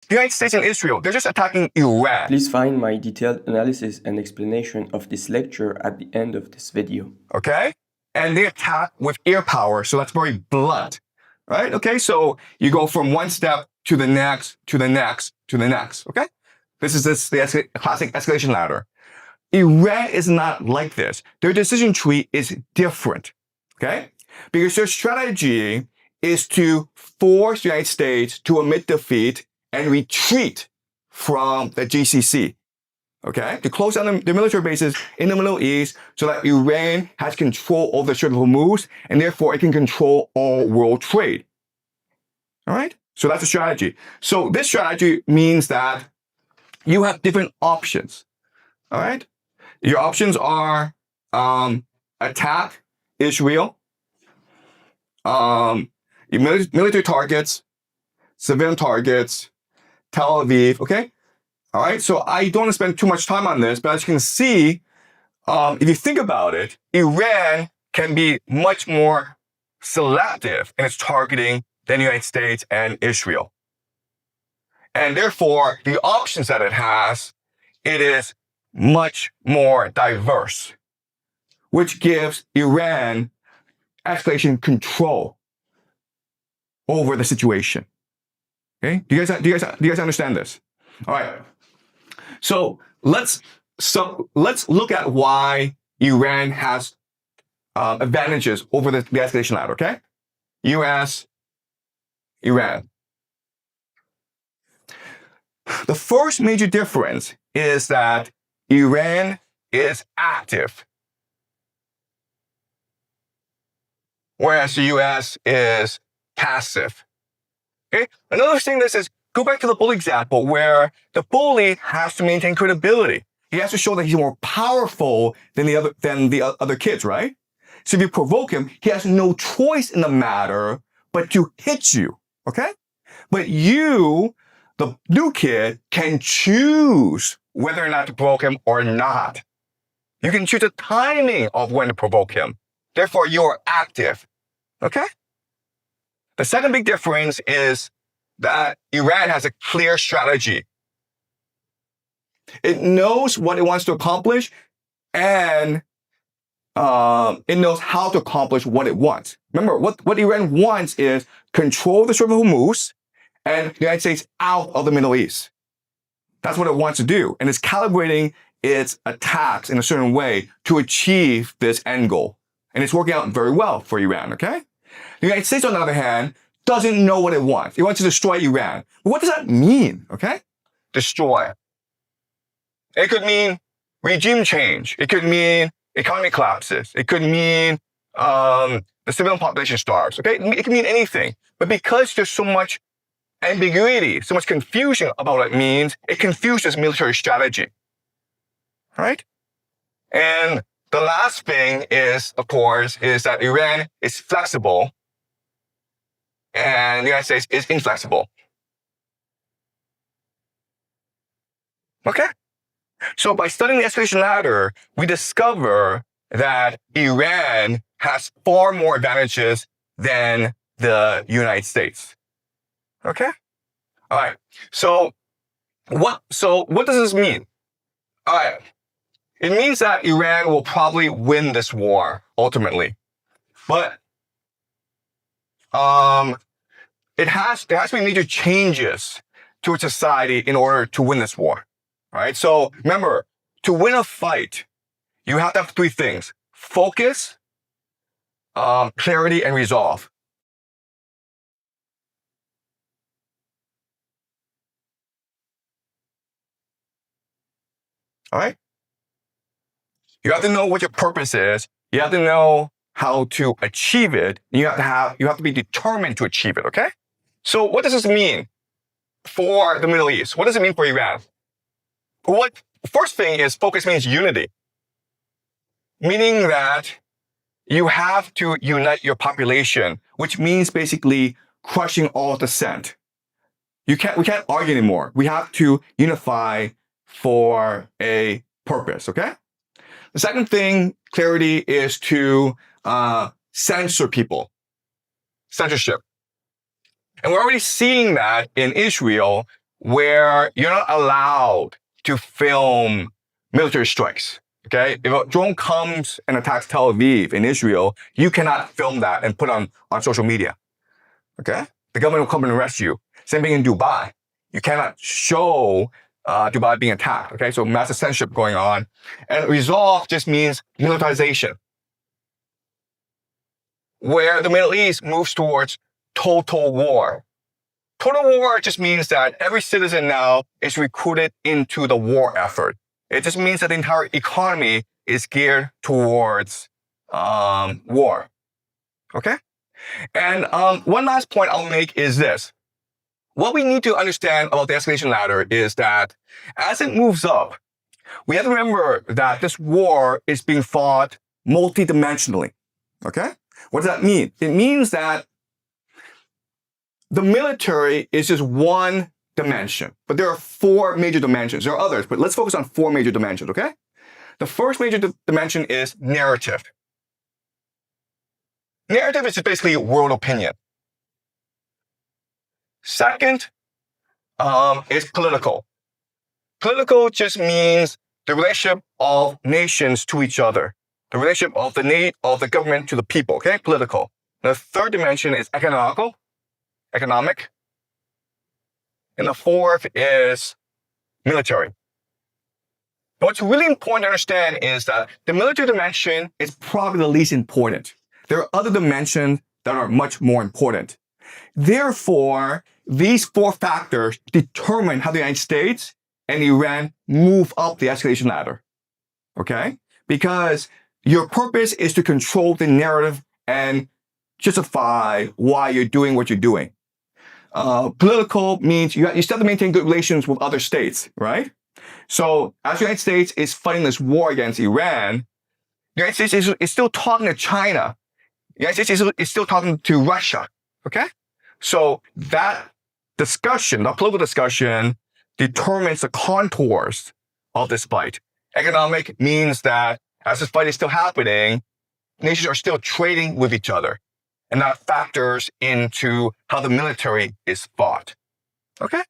The United States and Israel, they're just attacking Iran. Please find my detailed analysis and explanation of this lecture at the end of this video. Okay? And they attack with air power, so that's very blunt. Right? Okay, so you go from one step to the next, to the next, to the next. Okay? This is the classic escalation ladder. Iran is not like this. Their decision tree is different. Okay? Because their strategy is to force the United States to admit defeat and retreat from the GCC. Okay? To close down the military bases in the Middle East so that Iran has control over the Strait of Hormuz and therefore it can control all world trade. All right? So that's a strategy. So this strategy means that you have different options. All right? Your options are attack Israel, military targets, civilian targets, Tel Aviv, okay? All right, so I don't want to spend too much time on this, but as you can see, if you think about it, Iran can be much more selective in its targeting than the United States and Israel. And therefore, the options that it has, it is much more diverse, which gives Iran escalation control over the situation. Okay? Do you guys understand this? All right. So let's look at why Iran has advantages over the escalation ladder. Okay? U.S., Iran. The first major difference is that Iran is active, whereas the U.S. is passive. Okay? Another thing this is, go back to the bully example where the bully has to maintain credibility. He has to show that he's more powerful than the other kids, right? So if you provoke him, he has no choice in the matter but to hit you, okay? But you, the new kid, can choose whether or not to provoke him or not. You can choose the timing of when to provoke him. Therefore, you're active, okay? The second big difference is that Iran has a clear strategy. It knows what it wants to accomplish, and it knows how to accomplish what it wants. Remember, what Iran wants is control the Strait of Hormuz and the United States out of the Middle East. That's what it wants to do. And it's calibrating its attacks in a certain way to achieve this end goal. And it's working out very well for Iran, okay? The United States, on the other hand, doesn't know what it wants. It wants to destroy Iran. But what does that mean, okay? Destroy. It could mean regime change. It could mean economy collapses. It could mean the civilian population starves, okay? It can mean anything. But because there's so much ambiguity, so much confusion about what it means, it confuses military strategy, right? And the last thing is, of course, is that Iran is flexible and the United States is inflexible. Okay? So by studying the escalation ladder, we discover that Iran has far more advantages than the United States. Okay? All right. So what does this mean? All right. It means that Iran will probably win this war ultimately. But there has to be major changes to its society in order to win this war. All right. So remember, to win a fight, you have to have three things: focus, clarity, and resolve. All right? You have to know what your purpose is. You have to know how to achieve it. You have to be determined to achieve it, okay? So what does this mean for the Middle East? What does it mean for Iran? First thing is focus means unity. Meaning that you have to unite your population, which means basically crushing all dissent. We can't argue anymore. We have to unify for a purpose, okay? The second thing, clarity, is to censor people. Censorship. And we're already seeing that in Israel, where you're not allowed to film military strikes. Okay, if a drone comes and attacks Tel Aviv in Israel, you cannot film that and put on social media. Okay, the government will come and arrest you. Same thing in Dubai. You cannot show Dubai being attacked. Okay, so massive censorship going on, and resolve just means militarization, where the Middle East moves towards total war. Total war just means that every citizen now is recruited into the war effort. It just means that the entire economy is geared towards war. Okay? And one last point I'll make is this. What we need to understand about the escalation ladder is that as it moves up, we have to remember that this war is being fought multidimensionally. Okay? What does that mean? It means that the military is just one dimension, but there are four major dimensions. There are others, but let's focus on four major dimensions, okay? The first major dimension is narrative. Narrative is just basically world opinion. Second is political. Political just means the relationship of nations to each other, the relationship of the government to the people, okay? Political. The third dimension is economic. And the fourth is military. What's really important to understand is that the military dimension is probably the least important. There are other dimensions that are much more important. Therefore, these four factors determine how the United States and Iran move up the escalation ladder. Okay? Because your purpose is to control the narrative and justify why you're doing what you're doing. Political means you still have to maintain good relations with other states, right? So as the United States is fighting this war against Iran, the United States is still talking to China. The United States is still talking to Russia, okay? So that discussion, the political discussion, determines the contours of this fight. Economic means that as this fight is still happening, nations are still trading with each other. And that factors into how the military is fought. Okay?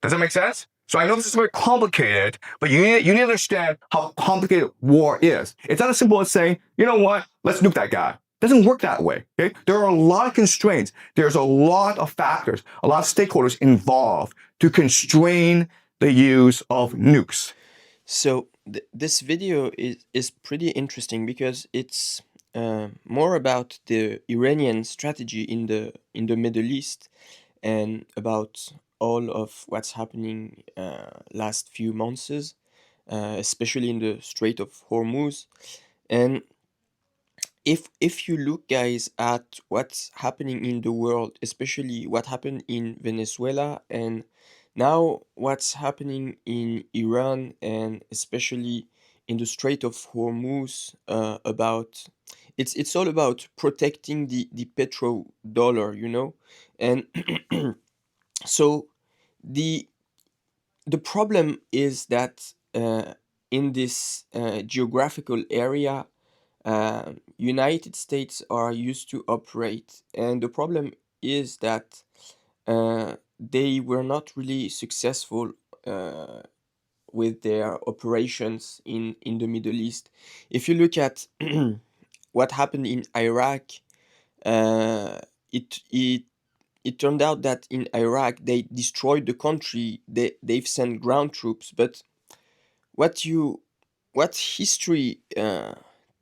Does that make sense? So I know this is very complicated, but you need to understand how complicated war is. It's not as simple as saying, you know what, let's nuke that guy. It doesn't work that way. Okay? There are a lot of constraints. There's a lot of factors, a lot of stakeholders involved to constrain the use of nukes. So this video is pretty interesting because it's more about the Iranian strategy in the Middle East and about all of what's happening last few months, especially in the Strait of Hormuz. And if you look, guys, at what's happening in the world, especially what happened in Venezuela and now what's happening in Iran and especially in the Strait of Hormuz, about it's all about protecting the petrodollar, and so the the problem is that in this geographical area, United States are used to operate, and the problem is that they were not really successful uh, with their operations in the Middle East. If you look at what happened in Iraq, uh, it it it turned out that in Iraq they destroyed the country. They've sent ground troops, but what you what history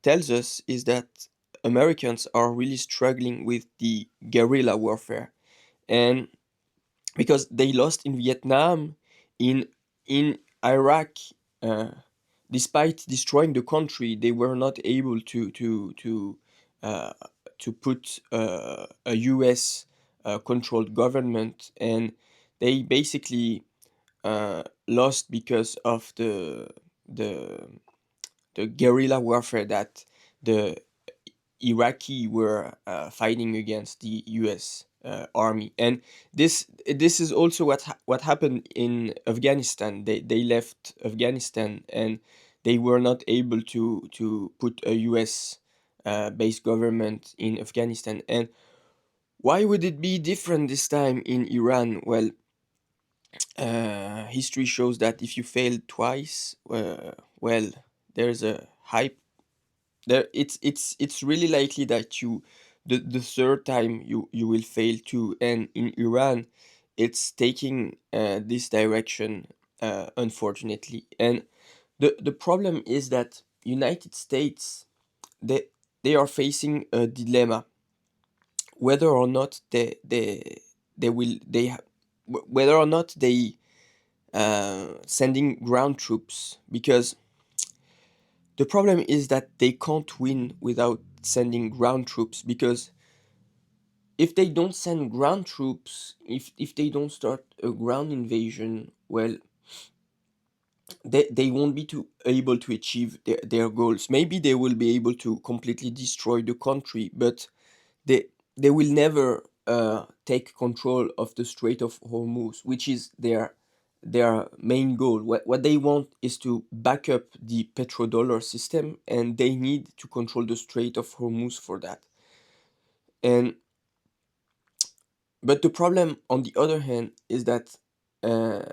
tells us is that Americans are really struggling with the guerrilla warfare, and because they lost in Vietnam, in Iraq, uh, despite destroying the country, they were not able uh, to put a U.S. Controlled government, and they basically lost because of the the guerrilla warfare that the Iraqi were fighting against the U.S. Army, and this is also what happened in Afghanistan. They left Afghanistan, and they were not able to put a U.S. Based government in Afghanistan. And why would it be different this time in Iran? Well, history shows that if you fail twice, well, there's a high there it's really likely that the third time you will fail too. And in Iran, it's taking this direction, unfortunately. And the problem is that United States, they they are facing a dilemma whether or not they will they ha- whether or not they sending ground troops, because the problem is that they can't win without sending ground troops. Because if they don't send ground troops, if they don't start a ground invasion, well, they won't be able to achieve their goals. Maybe they will be able to completely destroy the country, but they they will never take control of the Strait of Hormuz, which is their main goal. What they want is to back up the petrodollar system, and they need to control the Strait of Hormuz for that. And but the problem, on the other hand, is that uh,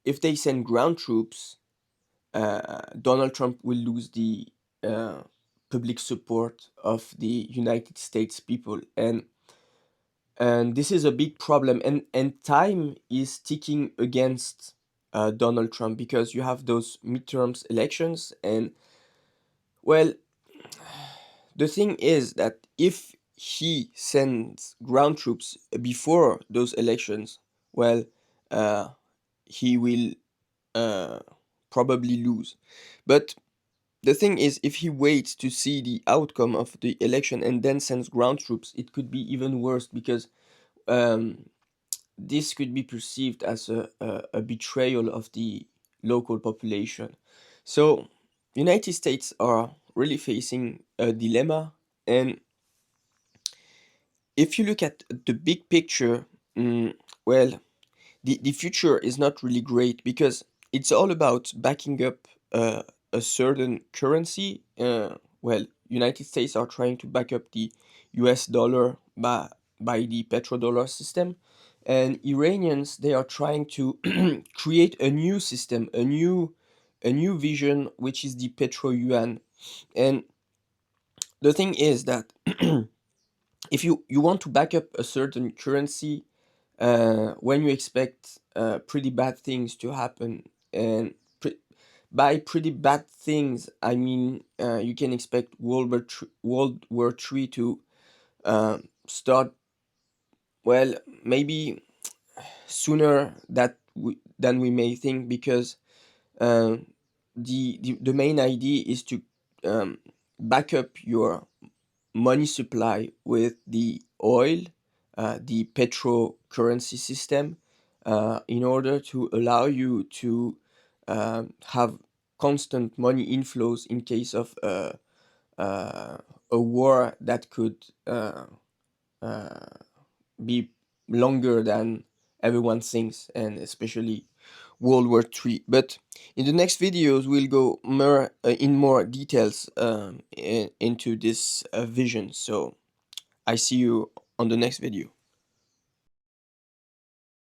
if they send ground troops, Donald Trump will lose the uh, public support of the United States people. And this is a big problem, and time is ticking against Donald Trump, because you have those midterms elections. And well, the thing is that if he sends ground troops before those elections, well, uh, he will uh, probably lose. But the thing is, if he waits to see the outcome of the election and then sends ground troops, it could be even worse, because um, this could be perceived as a betrayal of the local population. So, United States are really facing a dilemma. And if you look at the big picture, well, the future is not really great, because it's all about backing up a certain currency. Well, United States are trying to back up the US dollar by the petrodollar system. And Iranians, they are trying to create a new system, a new vision, which is the petro yuan. And the thing is that if you want to back up a certain currency, when you expect pretty bad things to happen. And by pretty bad things, I mean you can expect World War III to start, well, maybe sooner than we may think, because uh, the main idea is to um, back up your money supply with the oil, the petrocurrency system, in order to allow you to have constant money inflows in case of uh, a war that could uh, be longer than everyone thinks, and especially World War III. But in the next videos, we'll go more in more details into this vision. So I see you on the next video.